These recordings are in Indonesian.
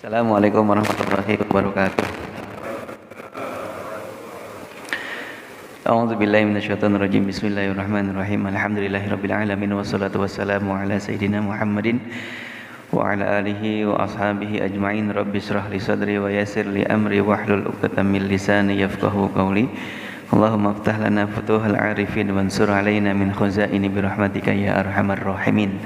Assalamualaikum warahmatullahi wabarakatuh. A'udzubillahi minasyaitonirrajim. Bismillahirrahmanirrahim. Alhamdulillahirabbil alamin wassalatu wassalamu ala sayidina Muhammadin wa ala alihi wa ashabihi ajmain. Rabbi shrah li sadri wa yassir li amri wahlul 'uqdatam min lisani yafqahu qawli. Allahumma iftah lana futuhal arifin wansur alaina min khazaini bi rahmatika ya arhamar rahimin.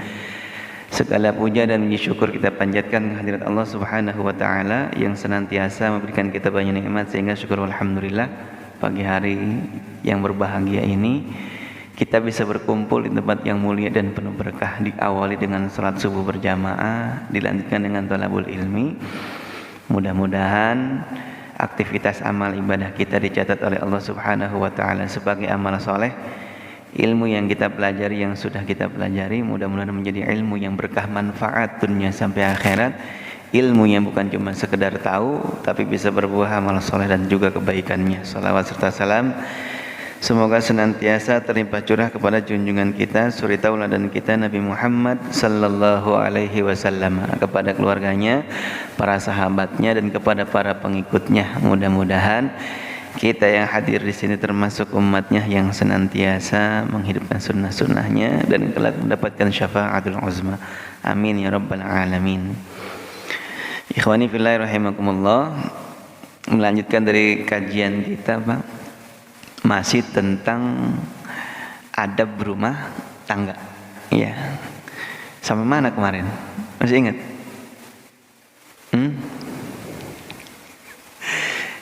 Segala puja dan puji syukur kita panjatkan kehadirat Allah Subhanahu wa taala yang senantiasa memberikan kita banyak nikmat sehingga syukur alhamdulillah pagi hari yang berbahagia ini kita bisa berkumpul di tempat yang mulia dan penuh berkah, diawali dengan salat subuh berjamaah, dilanjutkan dengan thalabul ilmi. Mudah-mudahan aktivitas amal ibadah kita dicatat oleh Allah Subhanahu wa taala sebagai amal soleh. Ilmu yang kita pelajari, yang sudah kita pelajari, mudah-mudahan menjadi ilmu yang berkah manfaat dunia sampai akhirat. Ilmu yang bukan cuma sekedar tahu, tapi bisa berbuah amal soleh dan juga kebaikannya. Salawat serta salam semoga senantiasa terlimpah curah kepada junjungan kita, suri tauladan kita Nabi Muhammad sallallahu alaihi wasallam, kepada keluarganya, para sahabatnya, dan kepada para pengikutnya. Mudah-mudahan kita yang hadir di sini termasuk umatnya yang senantiasa menghidupkan sunnah-sunnahnya dan kelak mendapatkan syafaatul uzma. Amin ya rabbal alamin. Ikhwani fillah rahimakumullah. Melanjutkan dari kajian kita, Pak, masih tentang adab berumah tangga. Iya. Sampai mana kemarin? Masih ingat?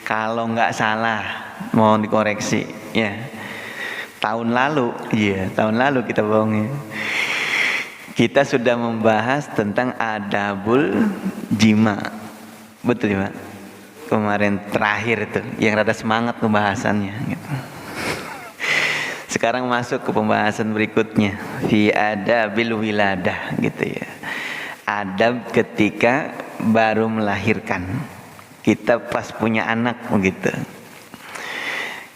Kalau nggak salah, mohon dikoreksi ya. Tahun lalu kita bohongnya. Kita sudah membahas tentang adabul jima. Betul ya, Pak? Kemarin terakhir itu yang rada semangat pembahasannya gitu. Sekarang masuk ke pembahasan berikutnya, fi adabil wiladah gitu ya. Adab ketika baru melahirkan. Kita pas punya anak begitu.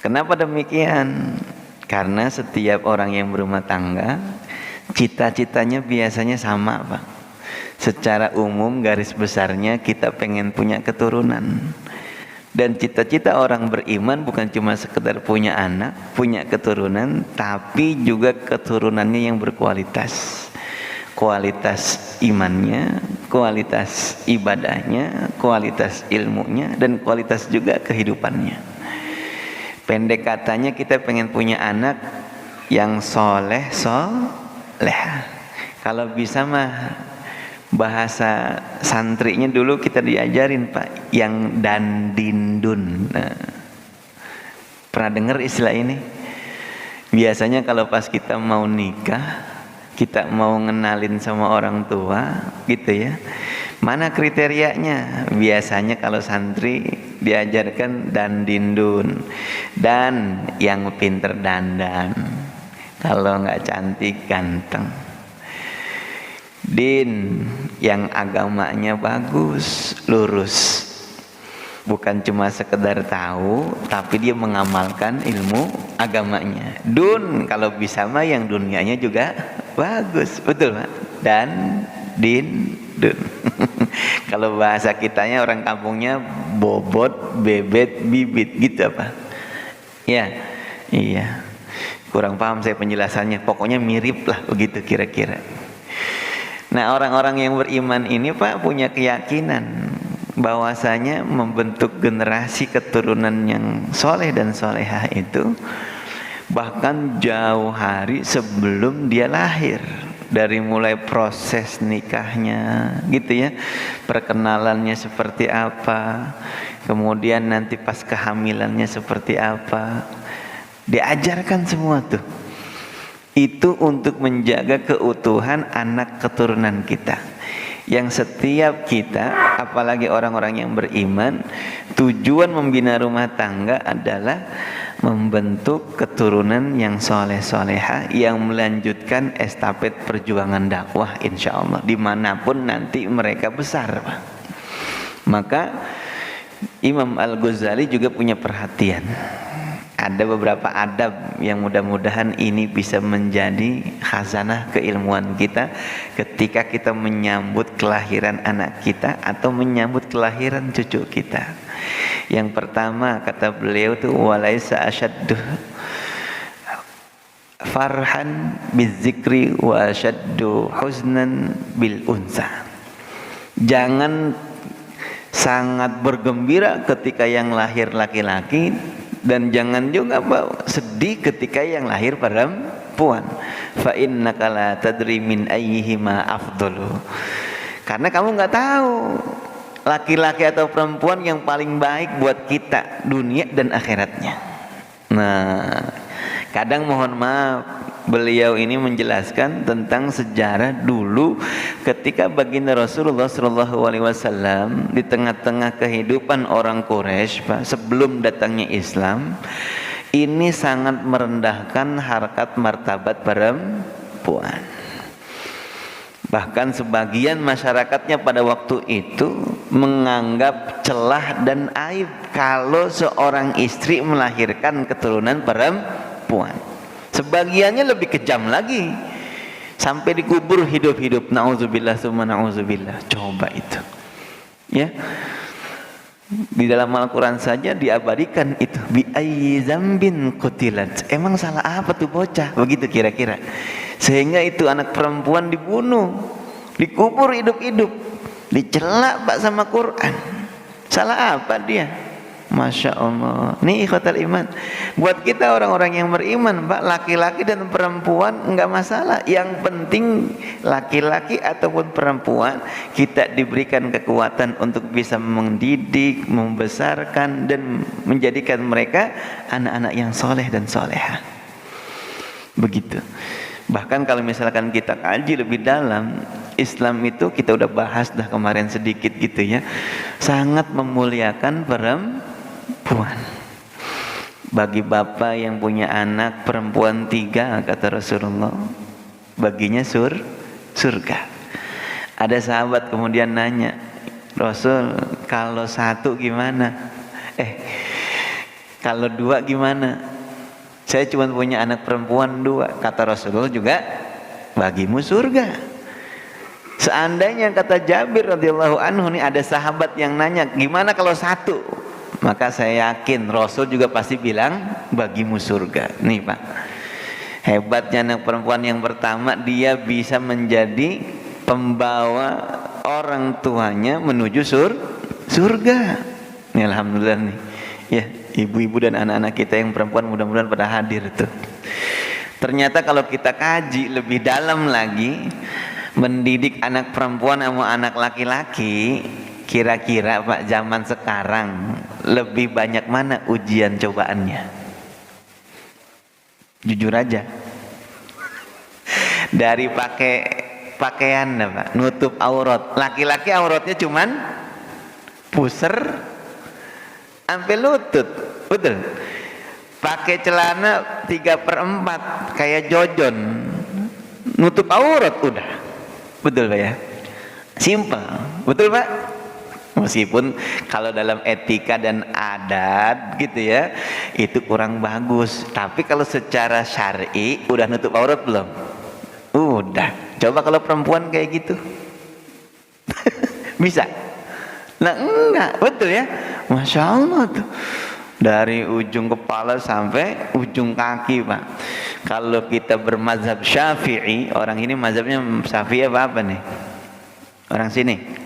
Kenapa demikian? Karena setiap orang yang berumah tangga cita-citanya biasanya sama, Pak. Secara umum garis besarnya kita pengen punya keturunan. Dan cita-cita orang beriman bukan cuma sekedar punya anak, punya keturunan, tapi juga keturunannya yang berkualitas. Kualitas imannya, kualitas ibadahnya, kualitas ilmunya, dan kualitas juga kehidupannya. Pendek katanya kita pengen punya anak yang soleh. Kalau bisa mah bahasa santrinya dulu kita diajarin, Pak, yang dandindun. Nah, pernah dengar istilah ini? Biasanya kalau pas kita mau nikah, kita mau ngenalin sama orang tua gitu ya, mana kriterianya? Biasanya kalau santri diajarkan dandindun, dan yang pinter dandan, kalau nggak cantik ganteng. Din, yang agamanya bagus, lurus, bukan cuma sekedar tahu, tapi dia mengamalkan ilmu agamanya. Dun, kalau bisa mah yang dunianya juga bagus, betul Pak? Dan din, dun. Kalau bahasa kitanya orang kampungnya bobot, bebet, bibit gitu apa? Ya, iya. Kurang paham saya penjelasannya. Pokoknya mirip lah begitu kira-kira. Nah, orang-orang yang beriman ini, Pak, punya keyakinan bahwasanya membentuk generasi keturunan yang soleh dan solehah itu bahkan jauh hari sebelum dia lahir. Dari mulai proses nikahnya gitu ya, perkenalannya seperti apa, kemudian nanti pas kehamilannya seperti apa, diajarkan semua tuh. Itu untuk menjaga keutuhan anak keturunan kita. Yang setiap kita, apalagi orang-orang yang beriman, tujuan membina rumah tangga adalah membentuk keturunan yang soleh-soleha, yang melanjutkan estafet perjuangan dakwah insya Allah dimanapun nanti mereka besar, Pak. Maka Imam Al-Ghazali juga punya perhatian. ada beberapa adab yang mudah-mudahan ini bisa menjadi khazanah keilmuan kita ketika kita menyambut kelahiran anak kita atau menyambut kelahiran cucu kita. Yang pertama kata beliau itu walaisa asyaddu farhan bizikri wa asyaddu huznan bil unsa. Jangan sangat bergembira ketika yang lahir laki-laki, dan jangan juga sedih ketika yang lahir perempuan. Fa innaka la tadri min ayyihima afdalu. Karena kamu nggak tahu laki-laki atau perempuan yang paling baik buat kita dunia dan akhiratnya. Nah, kadang mohon maaf, beliau ini menjelaskan tentang sejarah dulu ketika baginda Rasulullah SAW di tengah-tengah kehidupan orang Quraisy, Pak, sebelum datangnya Islam, ini sangat merendahkan harkat martabat perempuan. Bahkan sebagian masyarakatnya pada waktu itu menganggap celah dan aib kalau seorang istri melahirkan keturunan perempuan. Sebagiannya lebih kejam lagi, sampai dikubur hidup-hidup. Nauzubillah summa nauzubillah. Coba itu, ya. Di dalam Al-Quran saja diabadikan itu, bi ayyi dzambin qutilat. Emang salah apa tuh bocah? Begitu kira-kira. Sehingga itu anak perempuan dibunuh, dikubur hidup-hidup, dicela Pak sama Quran. Salah apa dia? Masya Allah. Nih ikhwatal iman, buat kita orang-orang yang beriman, Pak, laki-laki dan perempuan enggak masalah. Yang penting laki-laki ataupun perempuan kita diberikan kekuatan untuk bisa mendidik, membesarkan dan menjadikan mereka anak-anak yang soleh dan soleha. Begitu. Bahkan kalau misalkan kita kaji lebih dalam, Islam itu kita udah bahas dah kemarin sedikit gitu ya, sangat memuliakan perempuan. Bagi bapak yang punya anak perempuan 3, kata Rasulullah, baginya surga. Ada sahabat kemudian nanya, Rasul, kalau 1 gimana? Kalau 2 gimana? Saya cuma punya anak perempuan 2. Kata Rasulullah juga, bagimu surga. Seandainya kata Jabir radhiyallahu anhu, nih ada sahabat yang nanya, gimana kalau 1? Maka saya yakin Rasul juga pasti bilang, bagimu surga. Nih Pak, hebatnya anak perempuan yang pertama, dia bisa menjadi pembawa orang tuanya menuju surga. Nih alhamdulillah nih, ya, ibu-ibu dan anak-anak kita yang perempuan mudah-mudahan pada hadir tuh. Ternyata kalau kita kaji lebih dalam lagi, mendidik anak perempuan sama anak laki-laki, kira-kira Pak zaman sekarang lebih banyak mana ujian cobaannya? Jujur aja. Dari pakai pakaian Pak, nutup aurat. Laki-laki auratnya cuman puser sampai lutut, betul. Pakai celana 3/4 kayak jojon, nutup aurat udah, betul Pak ya? Simple, betul Pak? Meskipun kalau dalam etika dan adat gitu ya, itu kurang bagus. Tapi kalau secara syar'i udah nutup aurat belum? Udah. Coba kalau perempuan kayak gitu, bisa? Nah enggak, betul ya? Masya Allah tuh, dari ujung kepala sampai ujung kaki Pak. Kalau kita bermazhab Syafi'i, orang ini mazhabnya Syafi'i apa nih? Orang sini?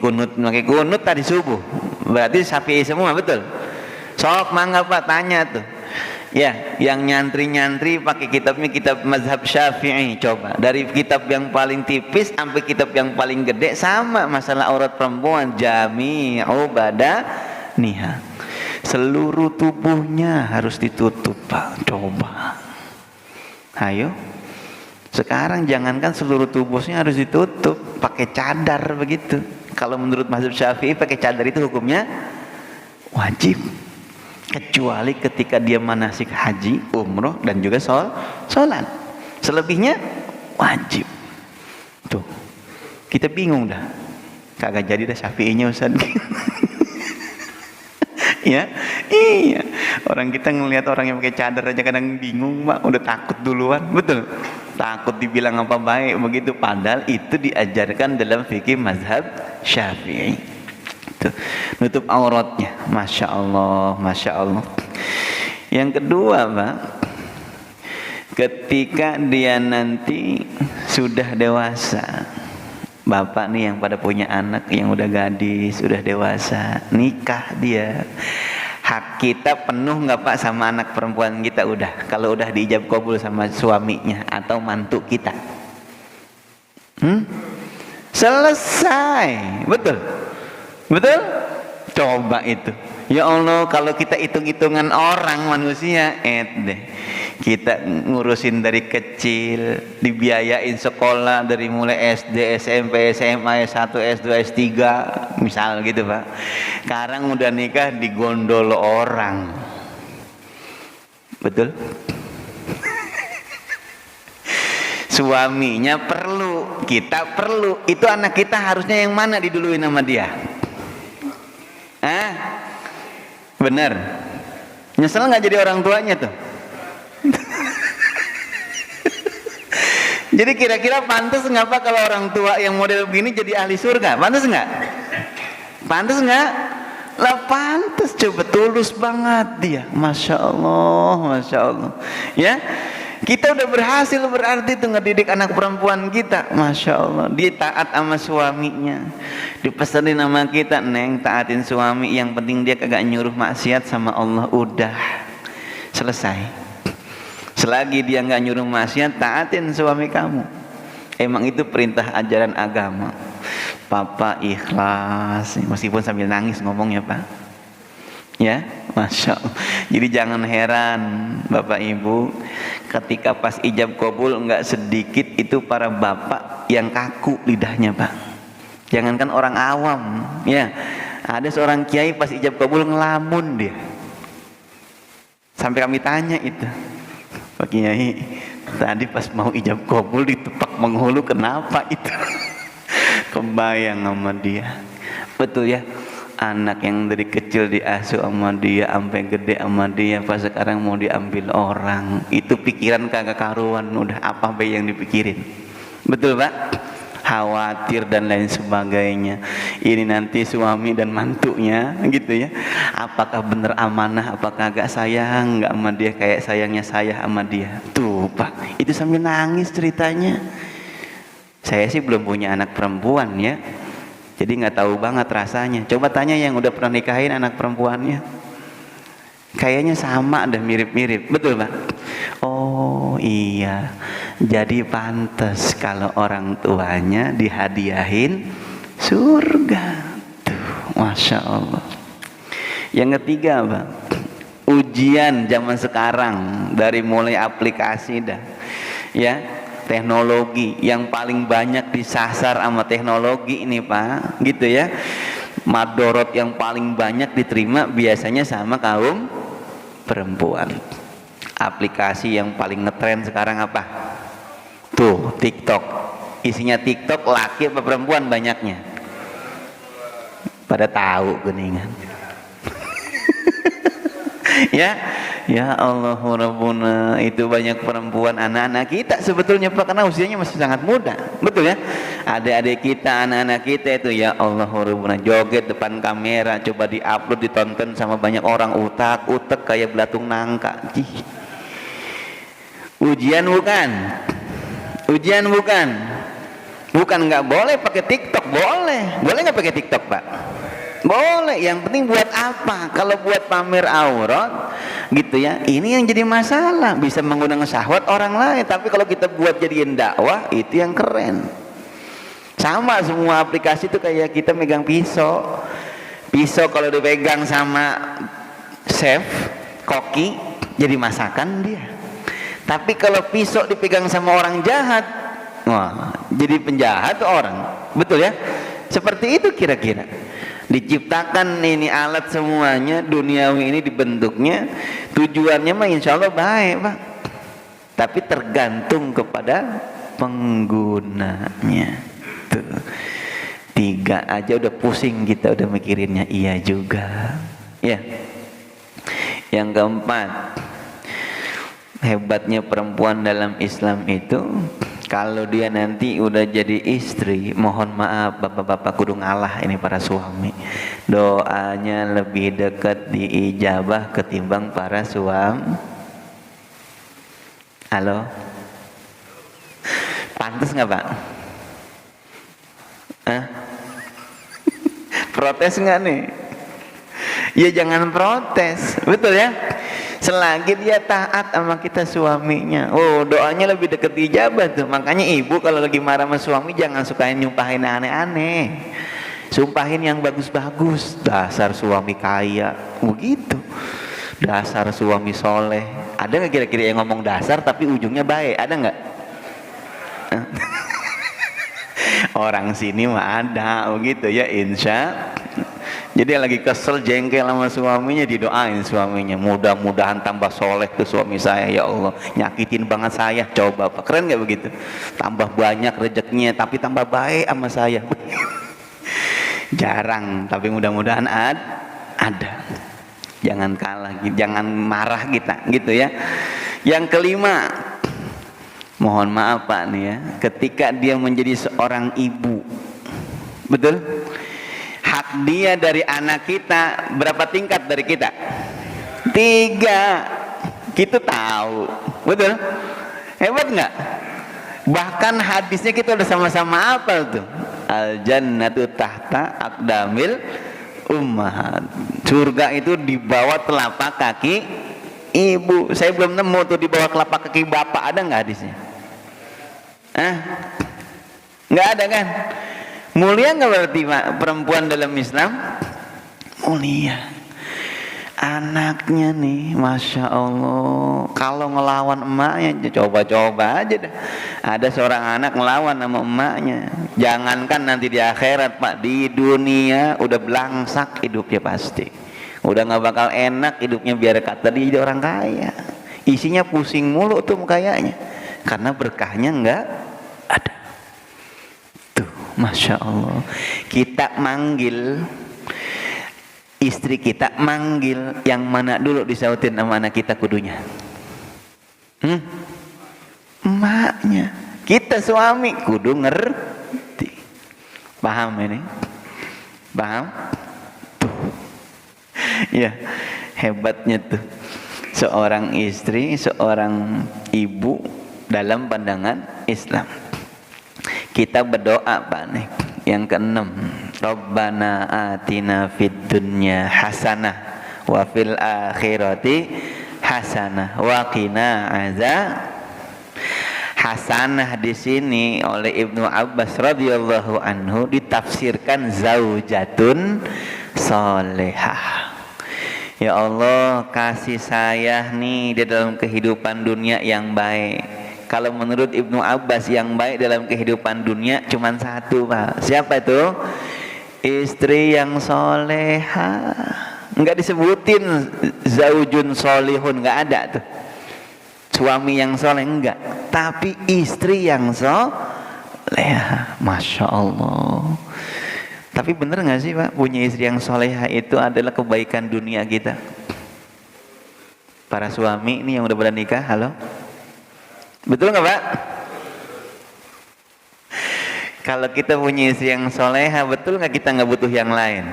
Kunut, pakai kunut tadi subuh, berarti Syafi'i semua, betul? Sok mangga Pak, tanya tuh. Ya, yang nyantri-nyantri pakai kitabnya kitab mazhab Syafi'i, coba dari kitab yang paling tipis sampai kitab yang paling gede sama masalah aurat perempuan, jami'u badaniha, seluruh tubuhnya harus ditutup Pak. Coba, ayo. Sekarang jangankan seluruh tubuhnya harus ditutup, pakai cadar begitu. Kalau menurut mazhab Syafi'i pakai cadar itu hukumnya wajib, kecuali ketika dia manasik haji, umroh dan juga sholat. Selebihnya wajib. Tuh, kita bingung dah, kagak jadi dah Syafi'inya Ustaz. Ya, iya. Orang kita ngelihat orang yang pakai cadar aja kadang bingung, Pak. Udah takut duluan, betul. Takut dibilang apa baik begitu. Padahal itu diajarkan dalam fikih mazhab Syafi'i. Tuh, nutup auratnya, masya Allah, masya Allah. Yang kedua, Pak, ketika dia nanti sudah dewasa, bapak nih yang pada punya anak yang udah gadis, udah dewasa, nikah dia, hak kita penuh nggak Pak sama anak perempuan kita udah, kalau udah diijab kabul sama suaminya atau mantu kita? Selesai, betul, betul. Coba itu, ya Allah, kalau kita hitung-hitungan orang manusia, deh. Kita ngurusin dari kecil, dibiayain sekolah dari mulai SD, SMP, SMA, S1, S2, S3, misal gitu Pak. Sekarang udah nikah digondol orang. Betul? Suaminya perlu, kita perlu. Itu anak kita harusnya yang mana diduluin sama dia? Bener? Nyesel nggak jadi orang tuanya tuh? Jadi kira-kira pantas nggak Pak kalau orang tua yang model begini jadi ahli surga? Pantas nggak? Pantas nggak? Lah pantas, coba tulus banget dia, masya Allah, masya Allah. Ya, kita udah berhasil berarti tuh ngedidik anak perempuan kita, masya Allah. Dia taat sama suaminya, dipesenin sama kita, neng taatin suami, yang penting dia kagak nyuruh maksiat sama Allah, udah selesai. Selagi dia nggak nyuruh maksiat, taatin suami kamu. Emang itu perintah ajaran agama. Papa ikhlas, meskipun sambil nangis ngomongnya Pak. Ya, masya Allah. Jadi jangan heran Bapak Ibu, ketika pas ijab kabul nggak sedikit itu para bapak yang kaku lidahnya Pak. Jangankan orang awam, ya. Ada seorang kiai pas ijab kabul ngelamun dia. Sampai kami tanya itu, Pak Kiai, tadi pas mau ijab kabul ditepak menghulu, kenapa itu? Kebayang sama dia. Betul ya, anak yang dari kecil diasuh sama dia sampai gede sama dia, pas sekarang mau diambil orang, itu pikiran kagak karuan, udah apa bayi yang dipikirin. Betul Pak? Khawatir dan lain sebagainya. Ini nanti suami dan mantunya gitu ya, apakah bener amanah, apakah agak sayang nggak sama dia kayak sayangnya saya sama dia. Tuh Pak, itu sambil nangis ceritanya. Saya sih belum punya anak perempuan ya, jadi nggak tahu banget rasanya. Coba tanya yang udah pernah nikahin anak perempuannya, kayaknya sama, ada mirip-mirip. Betul Pak? Oh iya, jadi pantas kalau orang tuanya dihadiahin surga. Tuh, masya Allah. Yang ketiga Pak, ujian zaman sekarang, dari mulai aplikasi dah, ya, teknologi yang paling banyak disasar sama teknologi ini Pak, gitu ya. Madorot yang paling banyak diterima biasanya sama kaum perempuan. Aplikasi yang paling ngetren sekarang apa? Tuh, TikTok. Isinya TikTok, laki apa perempuan banyaknya? Pada tahu geningan. Ya Allah Rabbuna, itu banyak perempuan, anak-anak kita sebetulnya Pak, karena usianya masih sangat muda. Betul ya? Adik-adik kita, anak-anak kita itu, ya Allah Rabbuna, joget depan kamera, coba diupload, ditonton sama banyak orang, utak-utak kayak belatung nangka. Ujian bukan? Ujian bukan? Bukan nggak boleh pakai TikTok, boleh. Boleh nggak pakai TikTok Pak? Boleh. Yang penting buat apa? Kalau buat pamer aurat gitu ya, ini yang jadi masalah, bisa mengundang syahwat orang lain. Tapi kalau kita buat jadiin dakwah, itu yang keren. Sama semua aplikasi itu kayak kita megang pisau. Pisau kalau dipegang sama chef, koki, jadi masakan dia. Tapi kalau pisau dipegang sama orang jahat, wah, jadi penjahat orang. Betul ya? Seperti itu kira-kira. Diciptakan ini alat semuanya, duniawi ini dibentuknya, tujuannya mah insya Allah baik Pak. Tapi tergantung kepada penggunanya. Tuh. 3 aja udah pusing kita, udah mikirinnya iya juga. Ya. Yang keempat, hebatnya perempuan dalam Islam itu, kalau dia nanti udah jadi istri, mohon maaf bapak-bapak kudu ngalah ini para suami. Doanya lebih dekat diijabah ketimbang para suami. Halo? Pantes nggak Pak? Hah? Protes nggak nih? Ya jangan protes, betul ya? Selagi dia taat sama kita suaminya, oh doanya lebih dekat dijabah tuh. Makanya ibu kalau lagi marah sama suami jangan sukain nyumpahin aneh-aneh, sumpahin yang bagus-bagus. Dasar suami kaya, begitu. Dasar suami soleh. Ada nggak kira-kira yang ngomong dasar tapi ujungnya baik? Ada nggak? Orang sini mah ada, begitu ya, insya. Jadi lagi kesel jengkel sama suaminya, didoain suaminya, mudah-mudahan tambah soleh ke suami saya, ya Allah, nyakitin banget saya. Coba Pak, keren nggak begitu? Tambah banyak rezekinya tapi tambah baik sama saya. Jarang, tapi mudah-mudahan ada. Jangan kalah, jangan marah kita, gitu ya. Yang kelima, mohon maaf Pak nih ya, ketika dia menjadi seorang ibu, betul? Hak dia dari anak kita berapa tingkat dari kita? 3. Kita tahu, betul? Hebat nggak? Bahkan hadisnya kita udah sama-sama hafal tuh. Al jannatu tahta aqdamil ummahat. Surga itu di bawah telapak kaki ibu. Saya belum nemu tuh di bawah telapak kaki bapak, ada nggak hadisnya? Nggak ada kan? Mulia nggak berarti Pak, perempuan dalam Islam? Mulia. Anaknya nih, Masya Allah, kalau ngelawan emaknya, coba-coba aja dah. Ada seorang anak ngelawan sama emaknya, jangankan nanti di akhirat Pak, di dunia udah belangsak hidupnya pasti. Udah nggak bakal enak hidupnya, biar kata dia jadi orang kaya. Isinya pusing mulu tuh kayaknya, karena berkahnya nggak ada. Masya Allah, kita manggil istri kita, manggil yang mana dulu disautin sama anak kita kudunya? Emaknya. Kita suami kudu ngerti. Paham ini? Paham? Tuh. Ya, hebatnya tuh seorang istri, seorang ibu dalam pandangan Islam. Kita berdoa Pak nih. Yang keenam, Rabbana atina fid dunya hasanah wa fil akhirati hasanah wa qina azab. Hasanah di sini oleh Ibnu Abbas radhiyallahu anhu ditafsirkan zaujatun solehah. Ya Allah, kasih saya nih di dalam kehidupan dunia yang baik. Kalau menurut Ibnu Abbas yang baik dalam kehidupan dunia cuma satu Pak. Siapa itu? Istri yang soleha. Enggak disebutin zaujun solihun, enggak ada tuh. Suami yang soleh enggak. Tapi istri yang soleha. Masya Allah. Tapi bener enggak sih Pak, punya istri yang soleha itu adalah kebaikan dunia kita? Para suami ini yang udah bernikah, halo? Betul nggak Pak? Kalau kita punya istri yang soleha, betul nggak kita nggak butuh yang lain?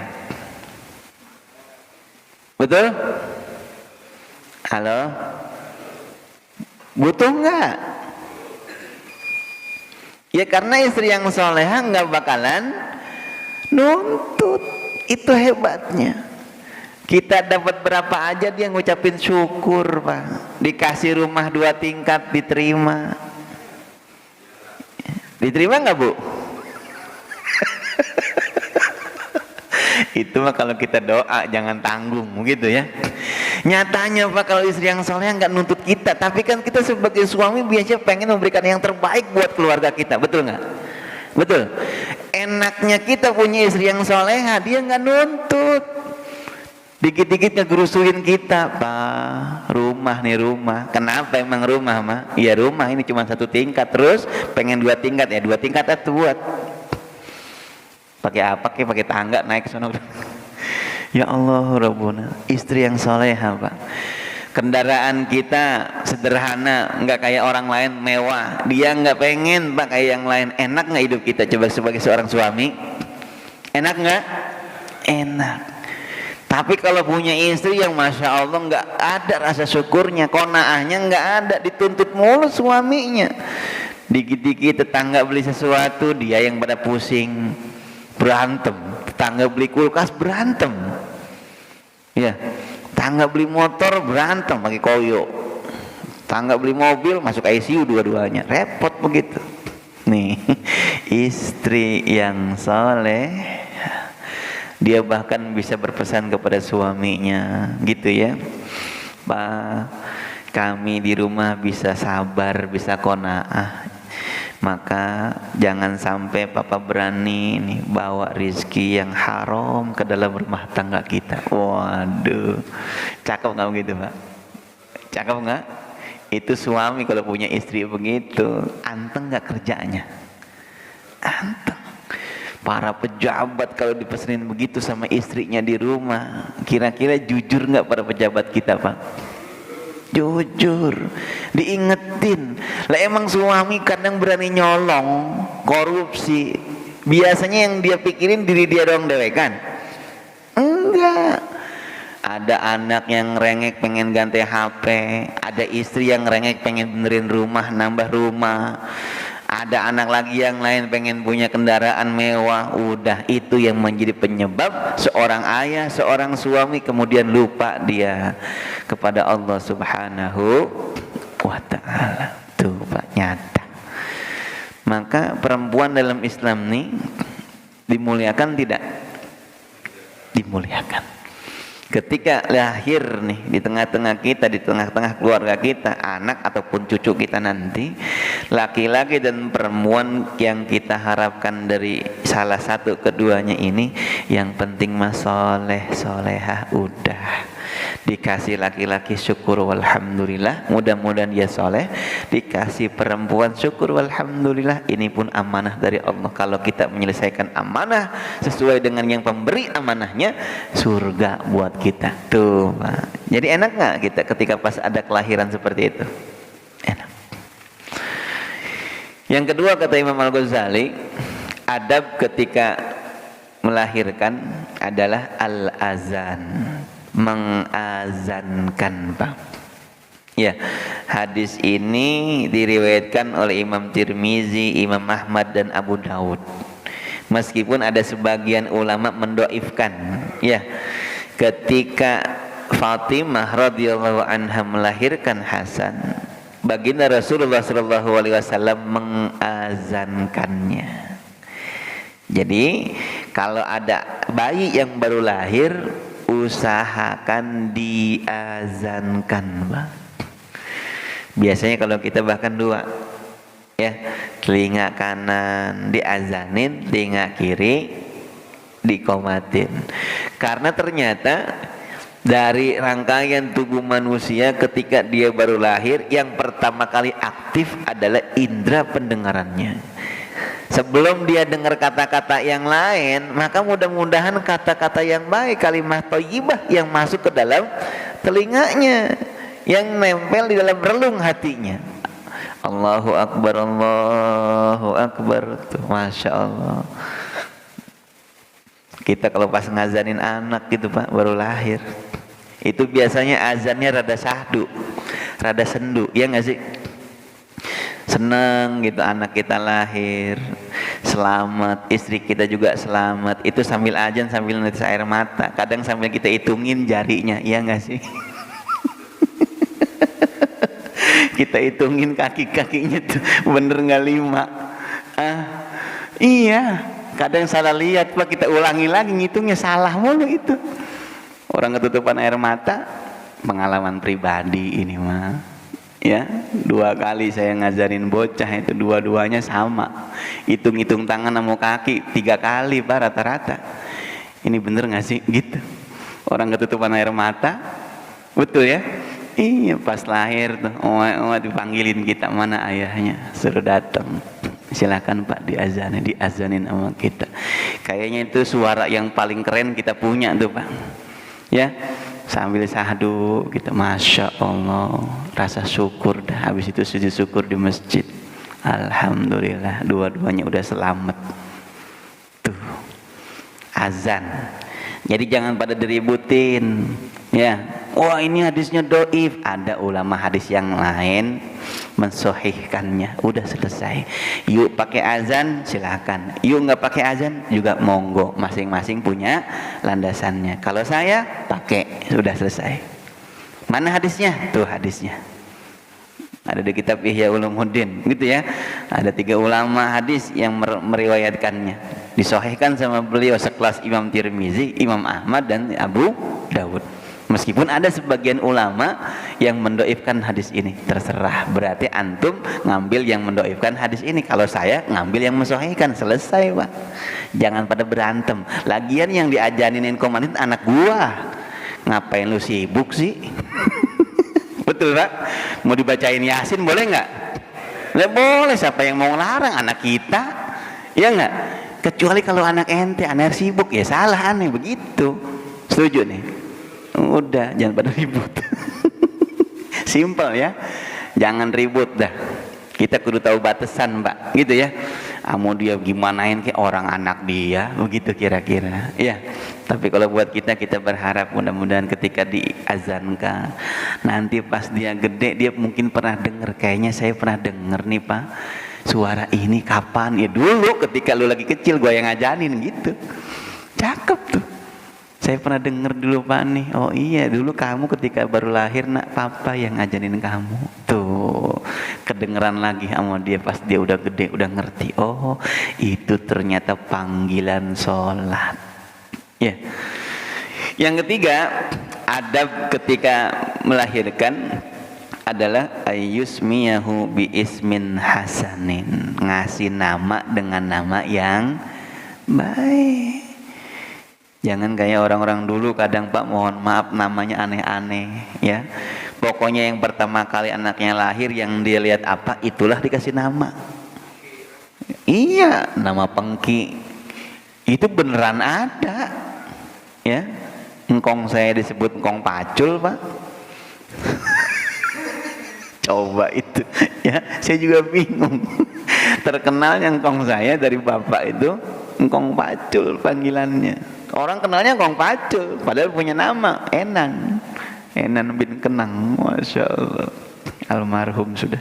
Betul? Halo? Butuh nggak? Ya karena istri yang soleha nggak bakalan nuntut. Itu hebatnya. Kita dapat berapa aja dia ngucapin syukur Pak. Dikasih rumah 2 tingkat diterima. Diterima nggak Bu? Itu mah kalau kita doa jangan tanggung gitu ya. Nyatanya Pak, kalau istri yang soleh nggak nuntut kita, tapi kan kita sebagai suami biasanya pengen memberikan yang terbaik buat keluarga kita, betul nggak? Betul. Enaknya kita punya istri yang soleha, dia nggak nuntut. Dikit-dikit ngegerusuin kita, Pak. Rumah nih rumah. Kenapa emang rumah mah? Iya rumah ini cuma 1 tingkat, terus pengen 2 tingkat ya 2 tingkat itu buat. Pakai apa? Pakai tangga naik ke sana. Ya Allah Rabbuna, istri yang soleha Pak. Kendaraan kita sederhana, nggak kayak orang lain mewah. Dia nggak pengen Pak kayak yang lain. Enak nggak hidup kita coba sebagai seorang suami? Enak nggak? Enak. Tapi kalau punya istri yang masya Allah nggak ada rasa syukurnya, konaahnya nggak ada, dituntut mulu suaminya. Dikit-dikit tetangga beli sesuatu, dia yang pada pusing, berantem. Tetangga beli kulkas, berantem. Ya. Tangga beli motor berantem pakai koyo, tangga beli mobil masuk ICU dua-duanya, repot begitu. Nih istri yang soleh, dia bahkan bisa berpesan kepada suaminya gitu ya, Pak, kami di rumah bisa sabar, bisa qanaah, maka jangan sampai papa berani nih bawa rizki yang haram ke dalam rumah tangga kita. Waduh, cakep nggak begitu Pak? Cakep nggak? Itu suami kalau punya istri begitu, anteng nggak kerjanya? Anteng. Para pejabat kalau dipesenin begitu sama istrinya di rumah, kira-kira jujur nggak para pejabat kita Pak? Jujur, diingetin lah. Emang suami kadang berani nyolong, korupsi, biasanya yang dia pikirin diri dia doang dewe kan? Enggak. Ada anak yang rengek pengen ganti HP, ada istri yang rengek pengen benerin rumah, nambah rumah, ada anak lagi yang lain pengen punya kendaraan mewah. Udah, itu yang menjadi penyebab seorang ayah, seorang suami kemudian lupa dia kepada Allah Subhanahu wa ta'ala. Tuh Pak, nyata. Maka perempuan dalam Islam nih dimuliakan tidak? Dimuliakan. Ketika lahir nih di tengah-tengah kita, di tengah-tengah keluarga kita, anak ataupun cucu kita nanti, laki-laki dan perempuan yang kita harapkan dari salah satu keduanya ini, yang penting mah soleh solehah, udah dikasih laki-laki syukur walhamdulillah, mudah-mudahan dia soleh. Dikasih perempuan syukur walhamdulillah, ini pun amanah dari Allah. Kalau kita menyelesaikan amanah sesuai dengan yang pemberi amanahnya, surga buat kita. Tuh Pak. Jadi enak nggak kita ketika pas ada kelahiran seperti itu? Enak. Yang kedua kata Imam Al-Ghazali, adab ketika melahirkan adalah al-azan, mengazankan Pak. Ya, hadis ini diriwayatkan oleh Imam Tirmizi, Imam Ahmad dan Abu Daud. Meskipun ada sebagian ulama mendoifkan, ya, ketika Fatimah radhiyallahu anha melahirkan Hasan, baginda Rasulullah sallallahu alaihi wasallam mengazankannya. Jadi kalau ada bayi yang baru lahir, usahakan diazankan Pak. Biasanya kalau kita bahkan dua, ya, telinga kanan diazanin, telinga kiri dikomatin. Karena ternyata dari rangkaian tubuh manusia ketika dia baru lahir, yang pertama kali aktif adalah indera pendengarannya. Sebelum dia dengar kata-kata yang lain, maka mudah-mudahan kata-kata yang baik, kalimat thayyibah yang masuk ke dalam telinganya, yang nempel di dalam relung hatinya. Allahu Akbar, Allahu Akbar. Tuh, Masya Allah. Kita kalau pas ngazanin anak gitu Pak, baru lahir, itu biasanya azannya rada sahdu, rada sendu, ya nggak sih? Seneng gitu anak kita lahir, selamat, istri kita juga selamat. Itu sambil azan, sambil netes air mata, kadang sambil kita hitungin jarinya, iya nggak sih? Kita hitungin kaki-kakinya tuh bener nggak 5? Iya, kadang salah lihat Pak, kita ulangi lagi, ngitungnya salah mulu itu. Orang ketutupan air mata, pengalaman pribadi ini mah. Ya, 2 kali saya ngajarin bocah itu, dua-duanya sama, hitung-hitung tangan sama kaki 3 kali Pak rata-rata. Ini bener nggak sih gitu? Orang ketutupan air mata, betul ya? Iya, pas lahir tuh, dipanggilin kita, mana ayahnya, suruh datang, silakan Pak diazanin sama kita. Kayaknya itu suara yang paling keren kita punya tuh Pak. Ya, sambil sahdu gitu, masya Allah, rasa syukur dah. Habis itu sujud syukur di masjid, alhamdulillah dua-duanya udah selamat. Tuh azan. Jadi jangan pada diributin ya, wah ini hadisnya doif. Ada ulama hadis yang lain mensohihkannya, udah selesai. Yuk pakai azan silakan, yuk nggak pakai azan juga monggo, masing-masing punya landasannya. Kalau saya pakai, sudah selesai. Mana hadisnya? Tuh hadisnya ada di kitab Ihya Ulumuddin gitu ya. Ada 3 ulama hadis yang meriwayatkannya, disahihkan sama beliau sekelas Imam Tirmizi, Imam Ahmad dan Abu Dawud. Meskipun ada sebagian ulama yang mendoifkan hadis ini, terserah. Berarti antum ngambil yang mendoifkan hadis ini, kalau saya ngambil yang mensahihkan. Selesai Pak, jangan pada berantem. Lagian yang diajaninin komandan anak gua, ngapain lu sibuk sih? Betul Pak? Mau dibacain Yasin boleh nggak? Nggak boleh, siapa yang mau ngelarang anak kita? Ya nggak? Kecuali kalau anak ente, anak sibuk, ya salah aneh begitu. Setuju nih? Udah, jangan pada ribut. Simple ya, jangan ribut dah. Kita kudu tahu batasan Pak, gitu ya. Mau dia gimanain kayak orang anak dia, begitu kira-kira. Ya. Tapi kalau buat kita berharap mudah-mudahan ketika diazankan, nanti pas dia gede dia mungkin pernah dengar, kayaknya saya pernah dengar nih Pak, suara ini kapan? Ya dulu ketika lu lagi kecil gua yang ngajanin gitu. Cakep tuh. Saya pernah dengar dulu Pak nih. Oh iya, dulu kamu ketika baru lahir nak, papa yang ngajarin kamu. Tuh, kedengeran lagi sama dia pas dia udah gede, udah ngerti. Oh, itu ternyata panggilan sholat. Ya. Yang ketiga, adab ketika melahirkan adalah ayyusmiyahu bi ismin hasanin, ngasih nama dengan nama yang baik. Jangan kayak orang-orang dulu kadang Pak, mohon maaf namanya aneh-aneh ya. Pokoknya yang pertama kali anaknya lahir yang dia lihat apa, itulah dikasih nama. Iya, nama Pengki itu beneran ada ya. Engkong saya disebut engkong pacul Pak. Coba itu ya, saya juga bingung. Terkenalnya engkong saya dari bapak itu engkong pacul panggilannya. Orang kenalnya engkong pacul, padahal punya nama Enan, Enan bin Kenang. Masya Allah, almarhum sudah.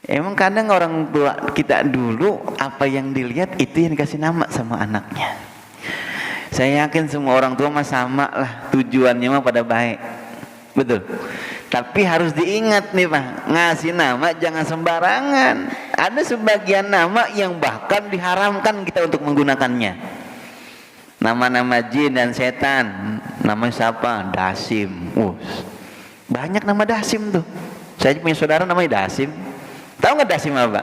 Emang kadang orang tua kita dulu apa yang dilihat itu yang dikasih nama sama anaknya. Saya yakin semua orang tua mah sama lah, tujuannya mah pada baik, betul. Tapi harus diingat nih Pak, ngasih nama jangan sembarangan. Ada sebagian nama yang bahkan diharamkan kita untuk menggunakannya. Nama-nama jin dan setan. Namanya siapa? Dasim. Banyak nama Dasim tuh. Saya punya saudara namanya Dasim. Tahu nggak Dasim apa?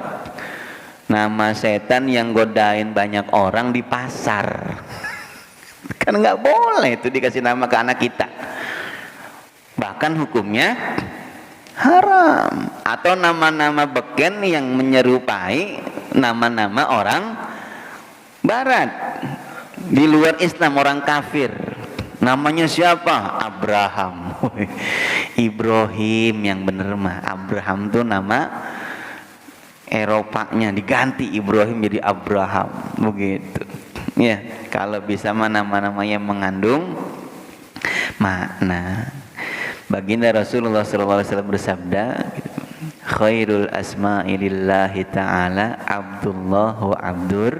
Nama setan yang godain banyak orang di pasar. Kan nggak boleh itu dikasih nama ke anak kita. Bahkan hukumnya haram. Atau nama-nama beken yang menyerupai nama-nama orang barat, di luar Islam, orang kafir. Namanya siapa? Abraham. Ibrahim yang bener mah. Abraham tuh nama Eropanya, diganti Ibrahim jadi Abraham, begitu. Ya, kalau bisa mah nama-nama yang mengandung makna. Baginda Rasulullah SAW bersabda, khairul asma'i lillahi ta'ala Abdullah wa Abdur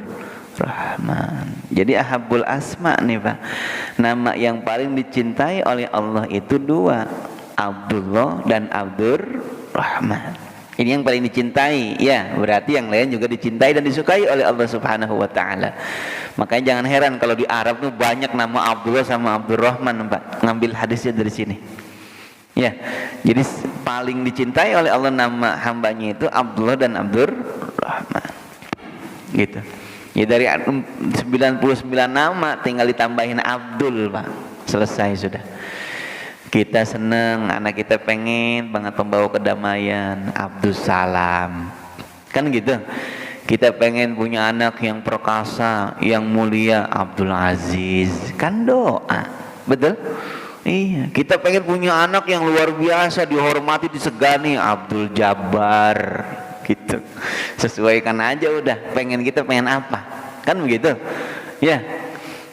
Rahman. Jadi ahabul asma nih Pak, nama yang paling dicintai oleh Allah itu 2, Abdullah dan Abdur Rahman. Ini yang paling dicintai ya, berarti yang lain juga dicintai dan disukai oleh Allah Subhanahu wa taala. Makanya jangan heran kalau di Arab tuh banyak nama Abdullah sama Abdur Rahman Pak, ngambil hadisnya dari sini. Ya, jadi paling dicintai oleh Allah nama hambanya itu Abdullah dan Abdur Rahman. Gitu. Ya dari 99 nama tinggal ditambahin Abdul Pak, selesai sudah. Kita seneng, anak kita pengen banget pembawa kedamaian, Abdus Salam, kan gitu. Kita pengen punya anak yang perkasa, yang mulia, Abdul Aziz, kan doa, Betul? Iya, kita pengen punya anak yang luar biasa, dihormati, disegani, Abdul Jabbar gitu. Sesuaikan aja udah, kita pengen apa? Kan begitu? Ya.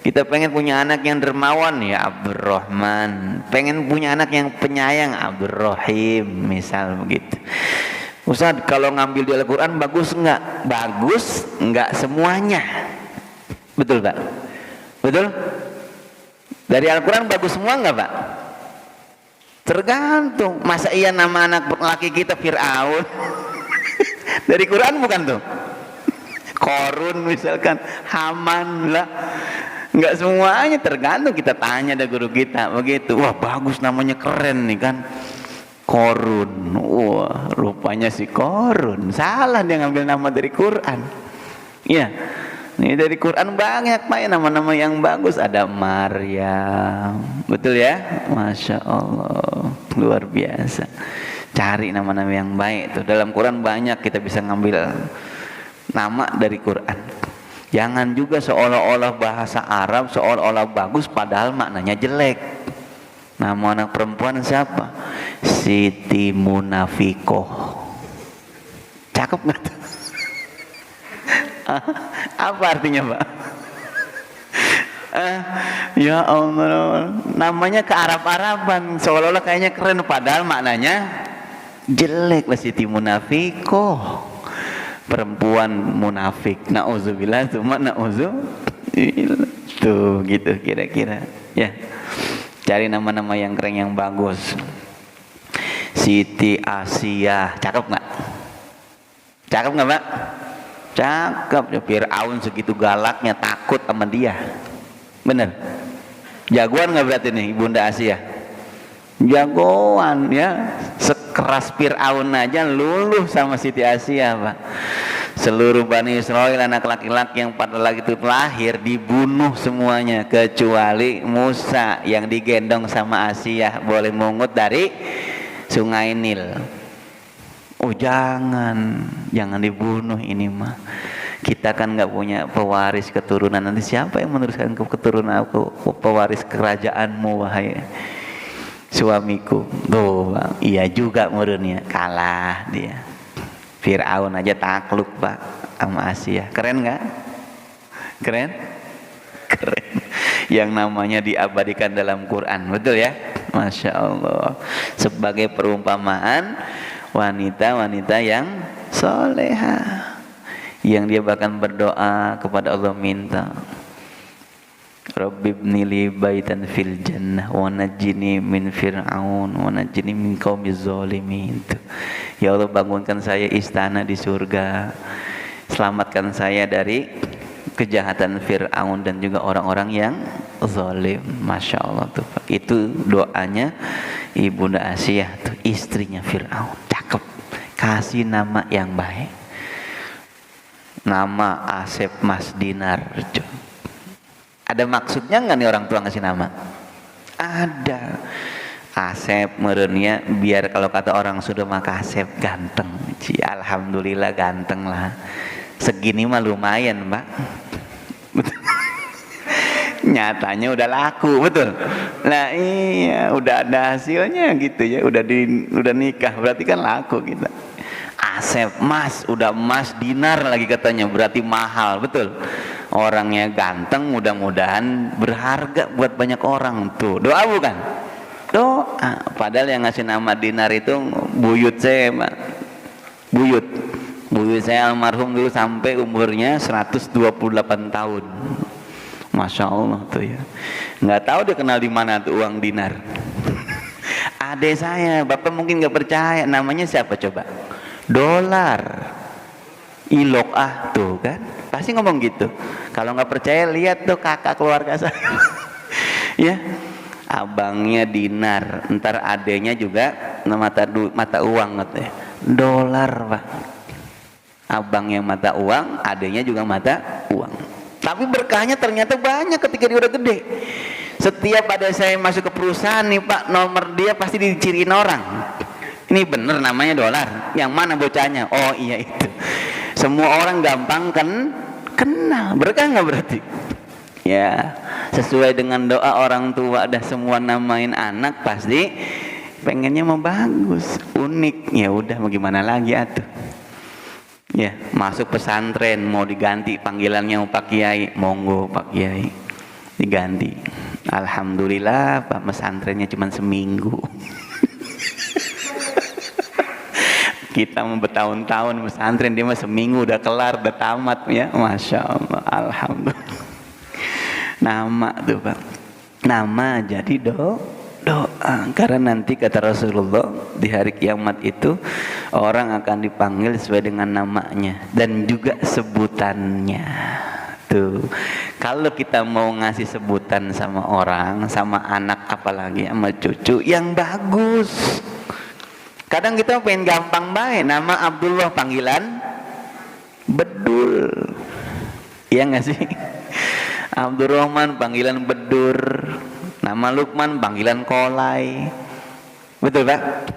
Kita pengen punya anak yang dermawan, ya Abdurrahman. Pengen punya anak yang penyayang, Abdurrahim, misal begitu. Ustaz, kalau ngambil di Al-Qur'an bagus enggak? Bagus enggak semuanya. Betul, Pak? Betul? Dari Al-Quran bagus semua enggak, Pak? Tergantung. Masa iya nama anak laki kita Fir'aun? Dari Quran bukan tuh? Korun misalkan, Haman lah. Enggak semuanya, tergantung. Kita tanya ada guru kita begitu. Wah, bagus, namanya keren nih kan. Korun. Wah, rupanya si Korun. Salah dia ngambil nama dari Quran. Iya. Ini dari Quran banyak Pak ya, nama-nama yang bagus. Ada Maryam, betul ya? Masya Allah, luar biasa. Cari nama-nama yang baik tuh. Dalam Quran banyak kita bisa ngambil nama dari Quran. Jangan juga seolah-olah bahasa Arab seolah-olah bagus padahal maknanya jelek. Nama anak perempuan siapa? Siti Munafikoh. Cakep nggak tuh? Apa artinya, Pak? Ya Allah, namanya ke Arab-Araban, seolah-olah kayaknya keren padahal maknanya jelek lah. Siti Munafikoh, perempuan munafik. Nauzubillah, cuma nauzubillah. Tuh gitu kira-kira. Ya, cari nama-nama yang keren yang bagus. Siti Asia, cakep nggak? Cakep nggak, Pak? Cakep ya. Fir'aun segitu galaknya, takut sama dia. Bener? Jagoan nggak berarti nih Ibunda Asia? Jagoan ya. Sekeras Fir'aun aja luluh sama Siti Asia, Pak. Seluruh Bani Israel anak laki-laki yang pada lagi itu lahir dibunuh semuanya kecuali Musa yang digendong sama Asia boleh mungut dari Sungai Nil. Oh jangan dibunuh ini mah. Kita kan nggak punya pewaris keturunan. Nanti siapa yang meneruskan keturunan aku, pewaris kerajaanmu wahai suamiku? Tuh, Bang. Iya juga murunnya, kalah dia. Fir'aun aja takluk, Pak, sama Asia. Keren nggak? Keren? Keren. Yang namanya diabadikan dalam Quran, betul ya? Masya Allah. Sebagai perumpamaan wanita-wanita yang soleha, yang dia bahkan berdoa kepada Allah, minta Rabbibni li baitan fil jannah wa najjini min fir'aun wa najjini min qaumiz zalimin. Ya Allah, bangunkan saya istana di surga, selamatkan saya dari kejahatan Fir'aun dan juga orang-orang yang zalim. Masya Allah tuh Pak. Itu doanya Ibunda Asia tuh, istrinya Fir'aun. Cakep. Kasih nama yang baik. Nama Asep Mas Dinar. Ada maksudnya nggak nih orang tua ngasih nama? Ada. Asep merenya biar kalau kata orang sudah maka Asep ganteng. Alhamdulillah ganteng lah. Segini mah lumayan, Mbak. Nyatanya udah laku, betul. Nah iya, udah ada hasilnya gitu ya, udah nikah, berarti kan laku kita. Asep Mas, udah Mas Dinar lagi katanya, berarti mahal, betul. Orangnya ganteng, mudah-mudahan berharga buat banyak orang. Tuh, doa bukan? Doa. Padahal yang ngasih nama Dinar itu buyut saya, Pak. Buyut saya almarhum dulu sampai umurnya 128 tahun. Masya Allah tuh ya. Nggak tahu dia kenal di mana tuh uang dinar. Adek saya, Bapak mungkin nggak percaya, namanya siapa coba? Dolar. Ilok tuh kan, pasti ngomong gitu. Kalau nggak percaya lihat tuh kakak keluarga saya. Ya, abangnya dinar, ntar adenya juga mata uang katanya. Dolar, Pak. Abang yang mata uang, adanya juga mata uang. Tapi berkahnya ternyata banyak ketika dia udah gede. Setiap ada saya masuk ke perusahaan nih Pak, nomor dia pasti diciriin orang. Ini bener namanya dolar. Yang mana bocahnya? Oh iya itu. Semua orang gampang kan kenal. Berkah nggak berarti? Ya, sesuai dengan doa orang tua, dah semua namain anak pasti pengennya mau bagus, unik. Ya udah mau gimana lagi atuh. Ya, masuk pesantren mau diganti panggilannya mau Pak Kiai, monggo Pak Kiai diganti. Alhamdulillah Pak, pesantrennya cuma seminggu. Kita mau bertahun-tahun pesantren, dia mah seminggu udah kelar, udah tamat ya. Masya Allah, alhamdulillah. Nama tuh Pak, nama jadi doa. Karena nanti kata Rasulullah di hari kiamat itu orang akan dipanggil sesuai dengan namanya dan juga sebutannya. Tuh, kalau kita mau ngasih sebutan sama orang, sama anak apalagi sama cucu yang bagus. Kadang kita pengen gampang baik, nama Abdullah panggilan Bedul, iya nggak sih? Abdurrahman panggilan Bedur, nama Lukman panggilan Kolai, betul Pak?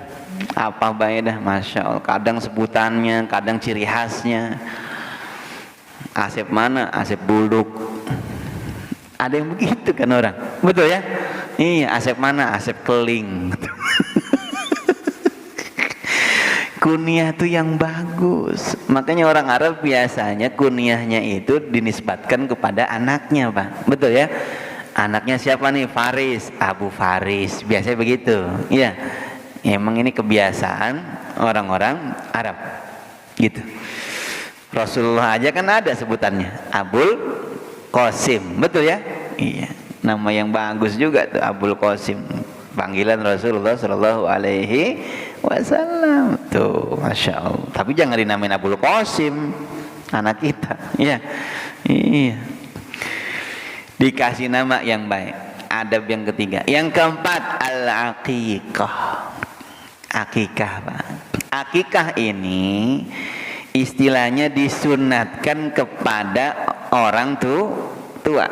Apa baik dah, masya Allah. Kadang sebutannya, kadang ciri khasnya. Asep mana? Asep Buluk. Ada yang begitu kan orang, betul ya? Iya, Asep mana? Asep Keling. Kunyah itu yang bagus. Makanya orang Arab biasanya kunyahnya itu dinisbatkan kepada anaknya Pak, betul ya? Anaknya siapa nih? Faris, Abu Faris, biasanya begitu. Iya, emang ini kebiasaan orang-orang Arab gitu. Rasulullah aja kan ada sebutannya Abul Qasim, betul ya? Iya, nama yang bagus juga tuh Abul Qasim, panggilan Rasulullah Shallallahu Alaihi Wasallam. Tuh, masya Allah. Tapi jangan dinamain Abul Qasim anak kita, ya. Iya. Dikasih nama yang baik. Adab yang ketiga. Yang keempat, al-aqiqah. Akikah Pak. Akikah ini istilahnya disunatkan kepada orang tua,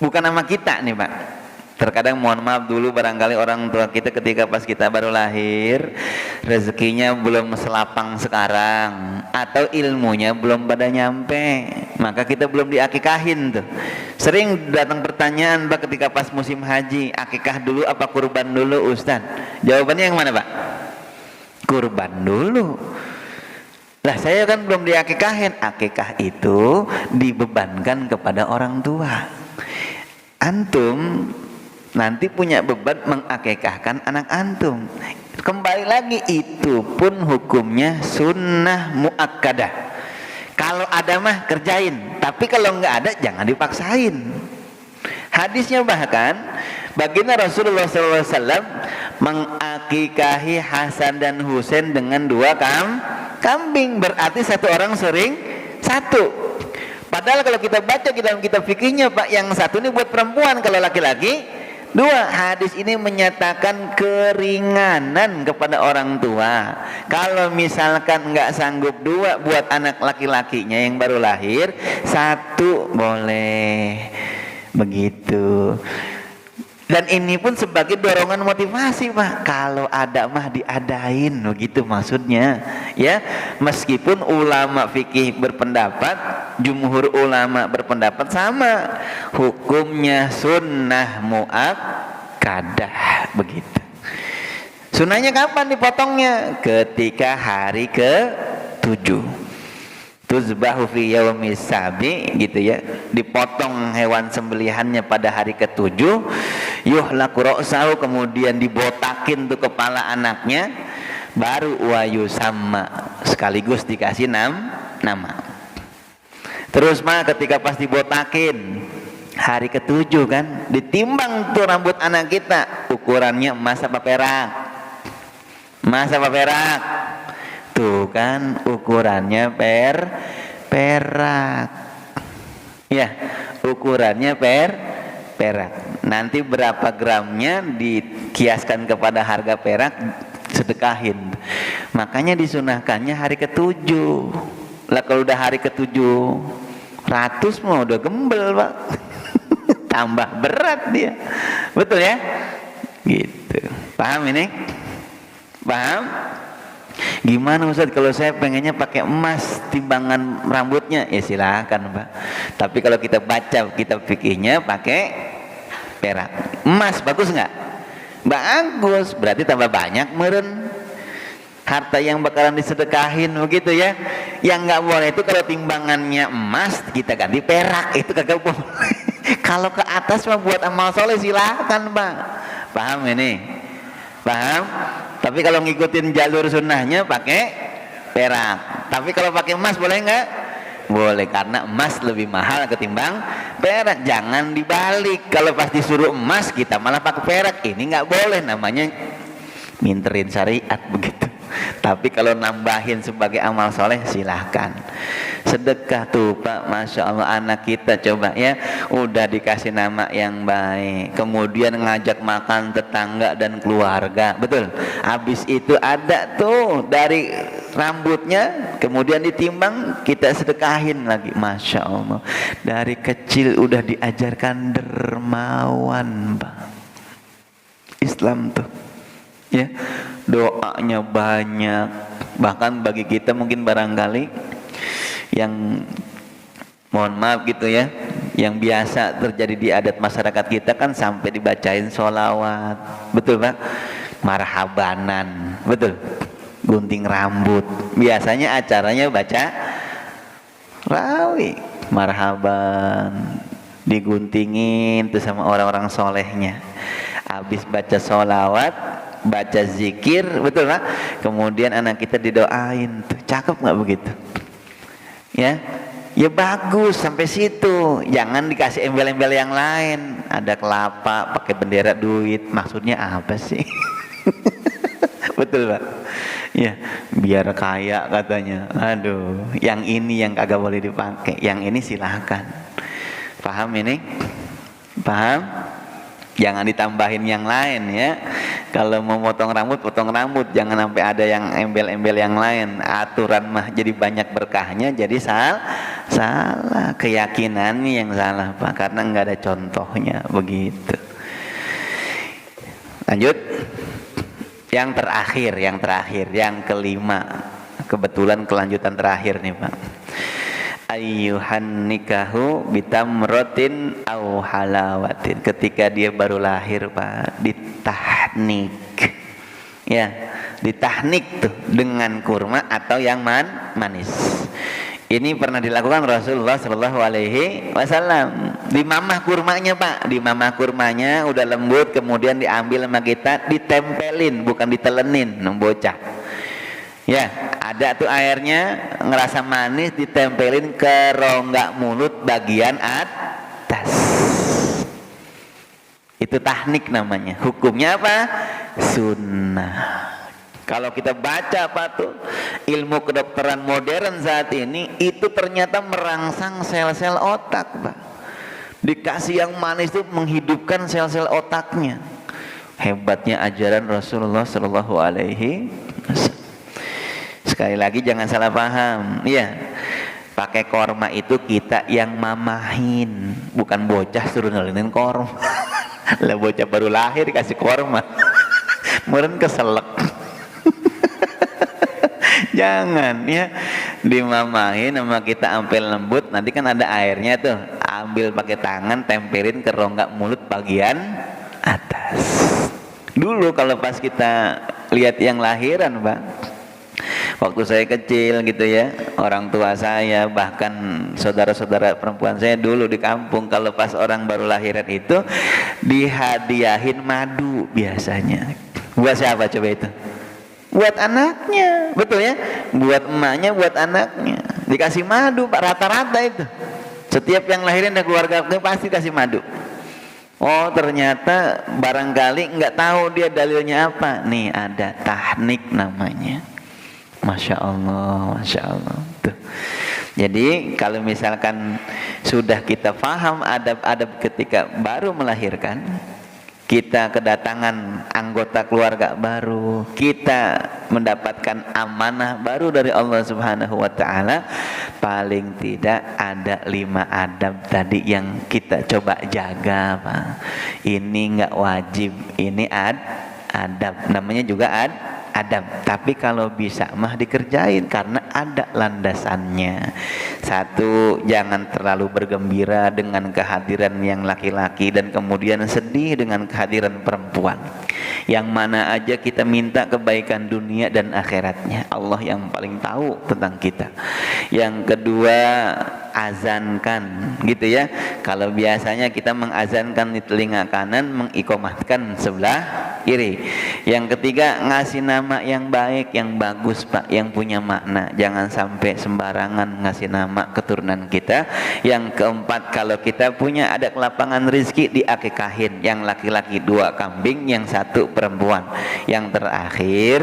bukan nama kita nih Pak. Terkadang mohon maaf dulu barangkali orang tua kita ketika pas kita baru lahir rezekinya belum selapang sekarang atau ilmunya belum pada nyampe, maka kita belum diakikahin tuh. Sering datang pertanyaan Pak ketika pas musim haji, akikah dulu apa kurban dulu Ustaz? Jawabannya yang mana Pak? Kurban dulu. Lah saya kan belum diakikahin. Akikah itu dibebankan kepada orang tua. Antum nanti punya beban mengakikahkan anak antum. Kembali lagi itu pun hukumnya sunnah muakkadah. Kalau ada mah kerjain, tapi kalau nggak ada jangan dipaksain. Hadisnya bahkan baginda Rasulullah SAW mengakikahi Hasan dan Husain dengan 2 kambing, berarti satu orang sering satu. Padahal kalau kita baca di dalam kitab fikihnya Pak, yang satu ini buat perempuan, kalau laki-laki 2. Hadis ini menyatakan keringanan kepada orang tua. Kalau misalkan nggak sanggup 2 buat anak laki-lakinya yang baru lahir, 1 boleh begitu. Dan ini pun sebagai dorongan motivasi Pak, kalau ada mah diadain, begitu maksudnya ya. Meskipun ulama fikih berpendapat, jumhur ulama berpendapat sama, hukumnya sunnah muakkadah begitu. Sunnahnya kapan dipotongnya? Ketika hari ke-7. Tuzbahu fi yaumis sabi, gitu ya, dipotong hewan sembelihannya pada hari ke-7. Yuhlaku ra'sahu, kemudian dibotakin tuh kepala anaknya, baru wayu sama, sekaligus dikasih nama. Terus mah ketika pas dibotakin hari ke-7 kan, ditimbang tuh rambut anak kita, ukurannya emas apa perak? Emas apa perak? Tuh kan ukurannya perak. Ya, ukurannya perak. Nanti berapa gramnya dikiaskan kepada harga perak, sedekahin. Makanya disunahkannya hari ke-7. Lah kalau udah hari ke-7 ratus mah udah gembel Pak. Tambah berat dia. Betul ya? Gitu. Paham ini? Paham? Gimana Ustaz kalau saya pengennya pakai emas timbangan rambutnya? Ya silakan Pak. Tapi kalau kita baca kitab fikihnya pakai perak. Emas bagus nggak? Bagus, berarti tambah banyak meren harta yang bakalan disedekahin begitu ya. Yang nggak boleh itu kalau timbangannya emas kita ganti perak, itu kagak boleh. Kalau ke atas mah buat amal soleh silahkan Pak. Paham ini? Paham? Tapi kalau ngikutin jalur sunnahnya pakai perak. Tapi kalau pakai emas boleh nggak? Boleh, karena emas lebih mahal ketimbang perak. Jangan dibalik, kalau pas disuruh emas kita malah pakai perak. Ini nggak boleh, namanya minterin syariat begitu. Tapi kalau nambahin sebagai amal soleh silahkan. Sedekah tuh Pak, Masya Allah, anak kita coba ya, udah dikasih nama yang baik, kemudian ngajak makan tetangga dan keluarga, betul. Habis itu ada tuh dari rambutnya, kemudian ditimbang, kita sedekahin lagi. Masya Allah, dari kecil udah diajarkan dermawan Pak. Islam tuh ya, doanya banyak. Bahkan bagi kita mungkin barangkali yang mohon maaf gitu ya, yang biasa terjadi di adat masyarakat kita kan sampai dibacain sholawat, betul Pak, marhabanan, betul, gunting rambut, biasanya acaranya baca rawi, marhaban, diguntingin tuh sama orang-orang solehnya. Habis baca sholawat, baca zikir, betul Pak, kemudian anak kita didoain tuh, cakep nggak begitu ya? Ya bagus sampai situ, jangan dikasih embel-embel yang lain, ada kelapa pakai bendera duit, maksudnya apa sih? Betul Pak ya, biar kaya katanya. Aduh, yang ini yang kagak boleh dipakai, yang ini silahkan. Paham ini? Paham? Jangan ditambahin yang lain ya. Kalau mau potong rambut, jangan sampai ada yang embel-embel yang lain. Aturan mah jadi banyak berkahnya, jadi salah keyakinannya yang salah Pak, karena nggak ada contohnya begitu. Lanjut, yang terakhir, yang kelima, kebetulan kelanjutan terakhir nih Pak. Ayyuhan nikahu bitamrotin au halawatin. Ketika dia baru lahir Pak, ditahnik ya, ditahnik tuh dengan kurma atau yang manis. Ini pernah dilakukan Rasulullah Shallallahu Alaihi Wasallam. Dimamah kurmanya Pak, dimamah kurmanya udah lembut, kemudian diambil sama kita, ditempelin, bukan ditelenin, bocah. Ya, ada tuh airnya, ngerasa manis, ditempelin ke rongga mulut bagian atas. Itu tahnik namanya. Hukumnya apa? Sunnah. Kalau kita baca apa tuh, ilmu kedokteran modern saat ini, itu ternyata merangsang sel-sel otak Pak. Dikasih yang manis itu menghidupkan sel-sel otaknya. Hebatnya ajaran Rasulullah Shallallahu Alaihi Wasallam. Sekali lagi jangan salah paham, iya. Pakai korma itu kita yang mamahin, bukan bocah suruh ngelinin korma. Lah bocah baru lahir dikasih korma, meren keselak. Jangan ya, dimamahin sama kita sampai lembut. Nanti kan ada airnya tuh, ambil pakai tangan, tempelin ke rongga mulut bagian atas. Dulu kalau pas kita lihat yang lahiran Pak, waktu saya kecil gitu ya, orang tua saya, bahkan saudara-saudara perempuan saya dulu di kampung, kalau pas orang baru lahiran itu dihadiahin madu biasanya. Buat siapa coba itu? Buat anaknya, betul ya? Buat emaknya, buat anaknya. Dikasih madu Pak, rata-rata itu. Setiap yang lahirin dan keluarga pasti kasih madu. Oh ternyata barangkali nggak tahu dia dalilnya apa. Nih ada tahnik namanya. Masya Allah, Masya Allah. Tuh. Jadi kalau misalkan sudah kita paham adab-adab ketika baru melahirkan, kita kedatangan anggota keluarga baru, kita mendapatkan amanah baru dari Allah Subhanahu wa Ta'ala, paling tidak ada 5 adab tadi yang kita coba jaga Pak. Ini nggak wajib, ini adab, namanya juga adab. Tapi kalau bisa mah dikerjain karena ada landasannya. Satu, jangan terlalu bergembira dengan kehadiran yang laki-laki dan kemudian sedih dengan kehadiran perempuan. Yang mana aja kita minta kebaikan dunia dan akhiratnya, Allah yang paling tahu tentang kita. Yang kedua, azankan gitu ya. Kalau biasanya kita mengazankan di telinga kanan, mengiqomahkan sebelah kiri. Yang ketiga, ngasih nama yang baik, yang bagus Pak, yang punya makna. Jangan sampai sembarangan ngasih nama keturunan kita. Yang keempat, kalau kita punya ada kelapangan rezeki, diakikahin. Yang laki-laki 2 kambing, yang 1 perempuan. Yang terakhir,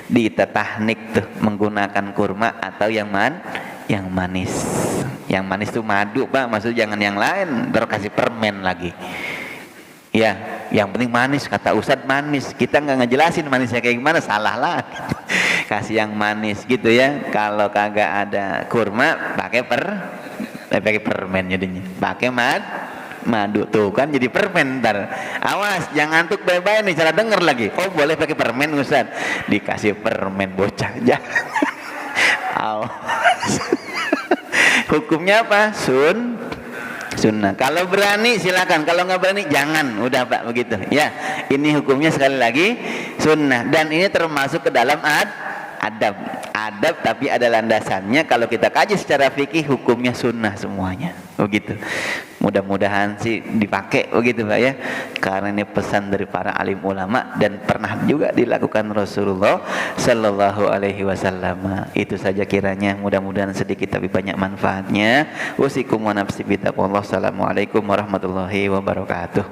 ditetahnik tuh menggunakan kurma atau yang manis. Yang manis itu madu Pak, maksud jangan yang lain, terus kasih permen lagi. Ya, yang penting manis, kata Ustadz manis. Kita nggak ngejelasin manisnya kayak gimana, salah lah. Kasih yang manis gitu ya. Kalau kagak ada kurma, pakai permen jadinya. Pakai madu tuh kan jadi permen ntar. Awas, jangan ngantuk bye-bye nih, salah denger lagi. Oh boleh pakai permen Ustadz, dikasih permen bocah jangan. Awas. Hukumnya apa? Sunnah. Kalau berani silakan, kalau nggak berani jangan. Udah Pak begitu. Ya, ini hukumnya sekali lagi sunnah dan ini termasuk ke dalam adab. Adab tapi ada landasannya. Kalau kita kaji secara fikih hukumnya sunnah semuanya. Begitu. Mudah-mudahan sih dipakai begitu Pak ya. Karena ini pesan dari para alim ulama dan pernah juga dilakukan Rasulullah sallallahu alaihi wasallam. Itu saja kiranya, mudah-mudahan sedikit tapi banyak manfaatnya. Usikum wa nafsi bittaqwallah. Assalamualaikum warahmatullahi wabarakatuh.